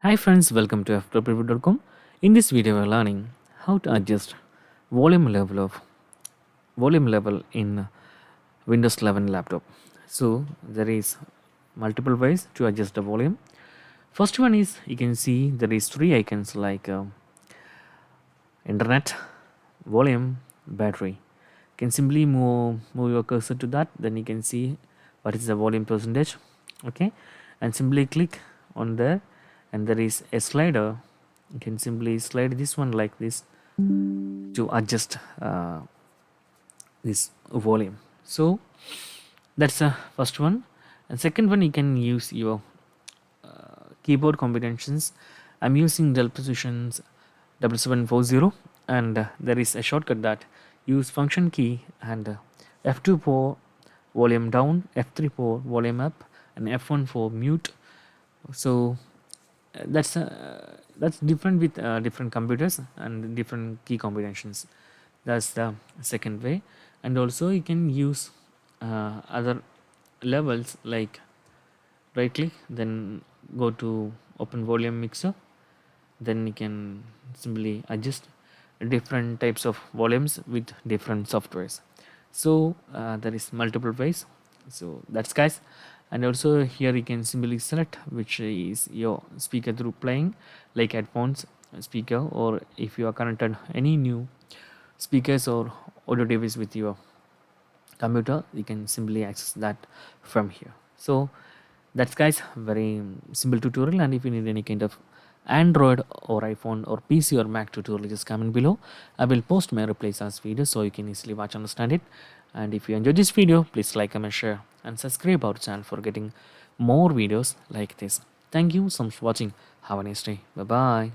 Hi friends, welcome to Ftopreview.com. In this video, we're learning how to adjust volume level of volume level in Windows 11 laptop. So there is multiple ways to adjust the volume. First one is you can see there is three icons like internet, volume, battery. You can simply move your cursor to that, then you can see what is the volume percentage. Okay, and simply click on there, and there is a slider. You can simply slide this one like this to adjust this volume. So that's the first one. And second one, you can use your keyboard combinations. I'm using Dell Precision's 7740, and there is a shortcut that use function key and F2 for volume down, F3 for volume up, and F1 for mute. So that's different with different computers and different key combinations. That's the second way. And also you can use other levels like right click, then go to open volume mixer, then you can simply adjust different types of volumes with different softwares. So there is multiple ways. So that's guys. And also here you can simply select which is your speaker through playing, like headphones, speaker, or if you are connected any new speakers or audio device with your computer, you can simply access that from here. So that's guys very simple tutorial. And if you need any kind of Android or iPhone or PC or Mac tutorial, just comment below. I will post my replies as videos so you can easily watch and understand it. And if you enjoyed this video, please like, comment, share, and subscribe our channel for getting more videos like this. Thank you so much for watching. Have a nice day. Bye bye.